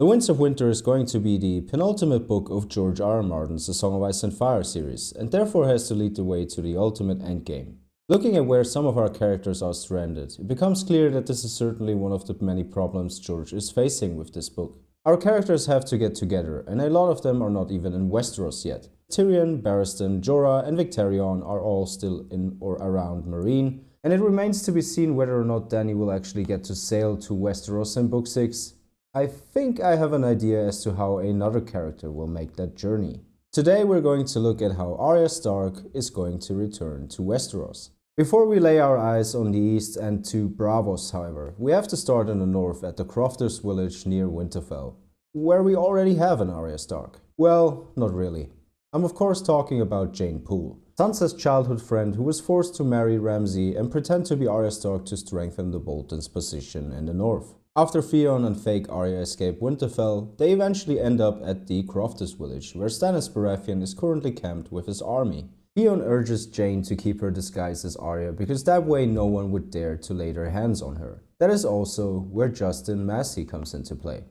The Winds of Winter is going to be the penultimate book of George R. R. Martin's The Song of Ice and Fire series, and therefore has to lead the way to the ultimate endgame. Looking at where some of our characters are stranded, it becomes clear that this is certainly one of the many problems George is facing with this book. Our characters have to get together, and a lot of them are not even in Westeros yet. Tyrion, Barristan, Jorah, and Victarion are all still in or around Meereen, and it remains to be seen whether or not Dany will actually get to sail to Westeros in Book 6. I think I have an idea as to how another character will make that journey. Today we're going to look at how Arya Stark is going to return to Westeros. Before we lay our eyes on the east and to Braavos, however, we have to start in the north at the Crofters village near Winterfell, where we already have an Arya Stark. Well, not really. I'm of course talking about Jeyne Poole, Sansa's childhood friend who was forced to marry Ramsay and pretend to be Arya Stark to strengthen the Boltons' position in the north. After Theon and fake Arya escape Winterfell, they eventually end up at the Crofters village, where Stannis Baratheon is currently camped with his army. Theon urges Jeyne to keep her disguised as Arya because that way no one would dare to lay their hands on her. That is also where Justin Massey comes into play.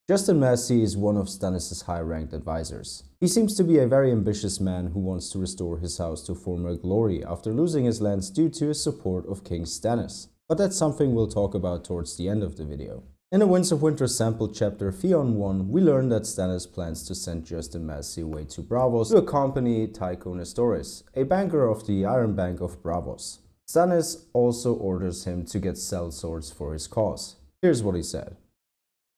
Justin Massey is one of Stannis' high-ranked advisors. He seems to be a very ambitious man who wants to restore his house to former glory after losing his lands due to his support of King Stannis. But that's something we'll talk about towards the end of the video. In the Winds of Winter sample chapter Theon 1, we learn that Stannis plans to send Justin Massey away to Braavos to accompany Tycho Nestoris, a banker of the Iron Bank of Braavos. Stannis also orders him to get sellswords for his cause. Here's what he said.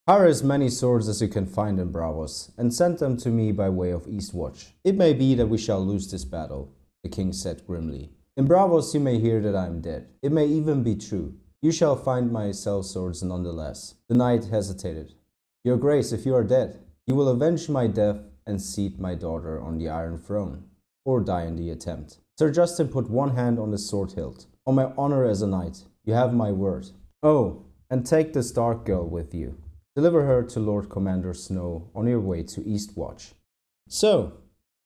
Hire as many swords as you can find in Braavos, and send them to me by way of Eastwatch. It may be that we shall lose this battle, the king said grimly. In Braavos you may hear that I am dead. It may even be true. You shall find my sellswords nonetheless. The knight hesitated. Your grace, if you are dead, you will avenge my death and seat my daughter on the Iron Throne, or die in the attempt. Sir Justin put one hand on the sword hilt. On my honor as a knight, you have my word. Oh, and take this dark girl with you. Deliver her to Lord Commander Snow on your way to Eastwatch. So,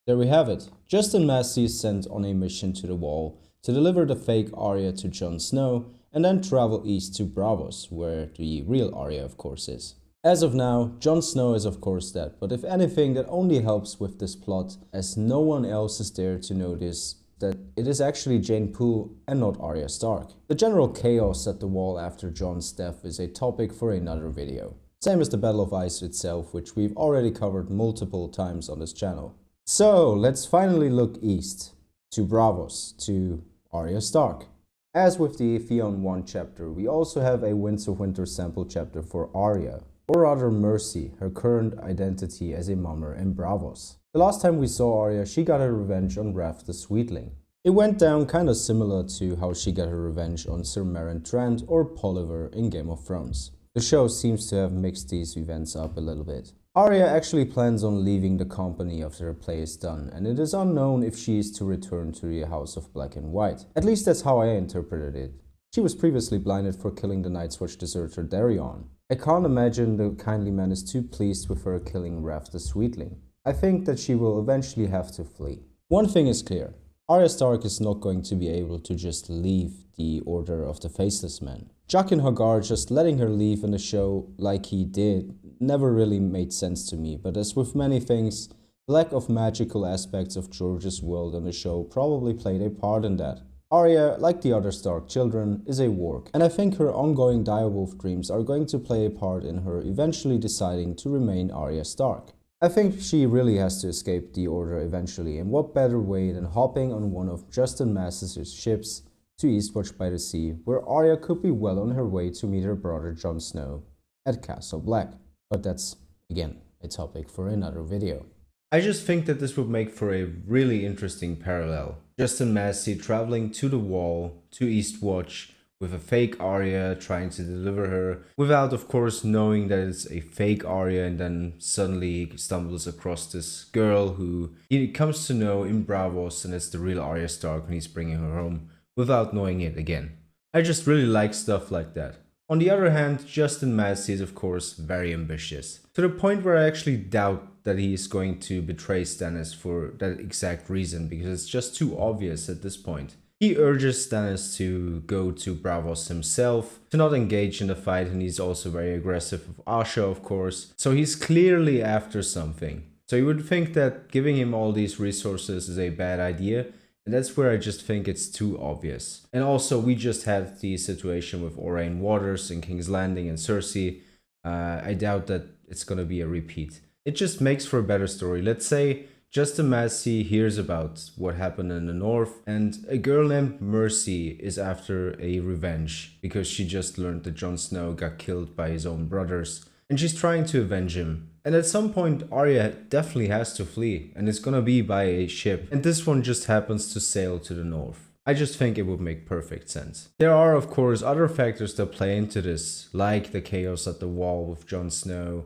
there we have it. Justin Massey is sent on a mission to the Wall to deliver the fake Arya to Jon Snow and then travel east to Braavos, where the real Arya of course is. As of now, Jon Snow is of course dead, but if anything that only helps with this plot, as no one else is there to notice that it is actually Jeyne Poole and not Arya Stark. The general chaos at the Wall after Jon's death is a topic for another video. Same as the Battle of Ice itself, which we've already covered multiple times on this channel. So, let's finally look east, to Braavos, to Arya Stark. As with the Theon 1 chapter, we also have a Winds of Winter sample chapter for Arya, or rather Mercy, her current identity as a mummer in Braavos. The last time we saw Arya, she got her revenge on Raff the Sweetling. It went down kinda similar to how she got her revenge on Sir Meryn Trant or Polliver in Game of Thrones. The show seems to have mixed these events up a little bit. Arya actually plans on leaving the company after her play is done, and it is unknown if she is to return to the House of Black and White. At least that's how I interpreted it. She was previously blinded for killing the Night's Watch deserter Darion. I can't imagine the kindly man is too pleased with her killing Raff the Sweetling. I think that she will eventually have to flee. One thing is clear. Arya Stark is not going to be able to just leave the Order of the Faceless Men. Jaqen H'ghar just letting her leave in the show like he did never really made sense to me, but as with many things, the lack of magical aspects of George's world in the show probably played a part in that. Arya, like the other Stark children, is a warg, and I think her ongoing direwolf dreams are going to play a part in her eventually deciding to remain Arya Stark. I think she really has to escape the Order eventually, and what better way than hopping on one of Justin Massey's ships to Eastwatch by the Sea, where Arya could be well on her way to meet her brother Jon Snow at Castle Black. But that's, again, a topic for another video. I just think that this would make for a really interesting parallel. Justin Massey traveling to the Wall, to Eastwatch, with a fake Arya trying to deliver her, without of course knowing that it's a fake Arya, and then suddenly he stumbles across this girl who he comes to know in Braavos, and it's the real Arya Stark when he's bringing her home, without knowing it again. I just really like stuff like that. On the other hand, Justin Massey is of course very ambitious, to the point where I actually doubt that he is going to betray Stannis for that exact reason, because it's just too obvious at this point. He urges Stannis to go to Braavos himself, to not engage in the fight, and he's also very aggressive with Asha, of course. So he's clearly after something. So you would think that giving him all these resources is a bad idea, and that's where I just think it's too obvious. And also, we just had the situation with Orain Waters and King's Landing and Cersei. I doubt that it's gonna be a repeat. It just makes for a better story. Let's say Justin Massey hears about what happened in the north, and a girl named Mercy is after a revenge because she just learned that Jon Snow got killed by his own brothers, and she's trying to avenge him. And at some point, Arya definitely has to flee, and it's gonna be by a ship, and this one just happens to sail to the north. I just think it would make perfect sense. There are, of course, other factors that play into this, like the chaos at the wall with Jon Snow,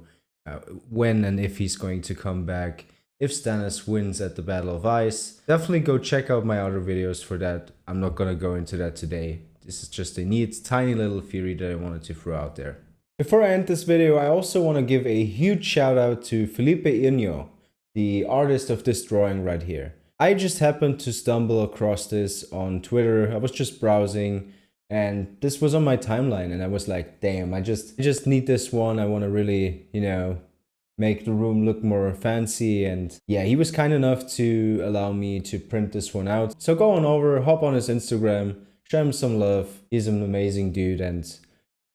when and if he's going to come back, if Stannis wins at the Battle of Ice. Definitely go check out my other videos for that. I'm not gonna go into that today. This is just a neat, tiny little theory that I wanted to throw out there. Before I end this video, I also want to give a huge shout out to Felipe Inho, the artist of this drawing right here. I just happened to stumble across this on Twitter. I was just browsing and this was on my timeline and I was like, damn, I just need this one. I want to really, make the room look more fancy. And yeah, he was kind enough to allow me to print this one out. So go on over, hop on his Instagram, show him some love. He's an amazing dude, and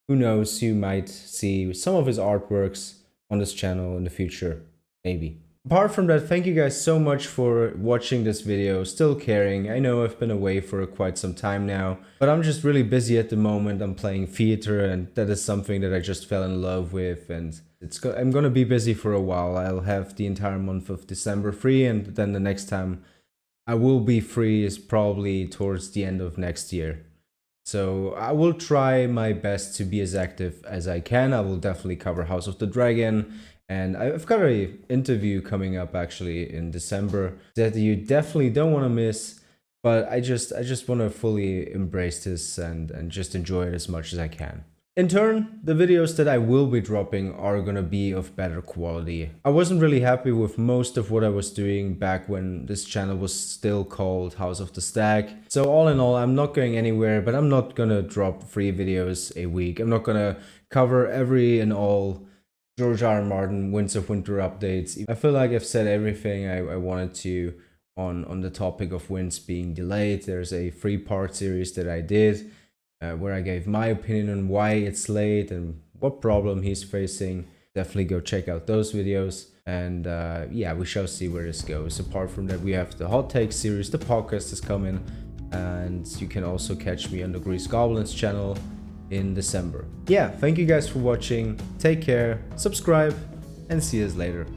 who knows, you might see some of his artworks on this channel in the future, maybe. Apart from that, thank you guys so much for watching this video, still caring. I know I've been away for quite some time now, but I'm just really busy at the moment. I'm playing theater, and that is something that I just fell in love with, and I'm gonna be busy for a while. I'll have the entire month of December free, and then the next time I will be free is probably towards the end of next year. So I will try my best to be as active as I can. I will definitely cover House of the Dragon, and I've got an interview coming up actually in December that you definitely don't want to miss. But I just want to fully embrace this and just enjoy it as much as I can. In turn, the videos that I will be dropping are gonna be of better quality. I wasn't really happy with most of what I was doing back when this channel was still called House of the Stag. So all in all, I'm not going anywhere, but I'm not gonna drop 3 videos a week. I'm not gonna cover every and all George R.R. Martin Winds of Winter updates. I feel like I've said everything I wanted to on the topic of Winds being delayed. There's a 3-part series that I did, where I gave my opinion on why it's late and what problem he's facing. Definitely go check out those videos. And yeah, we shall see where this goes. Apart from that, we have the Hot Take series, the podcast is coming. And you can also catch me on the Grease Goblins channel in December. Yeah, thank you guys for watching. Take care, subscribe, and see you later.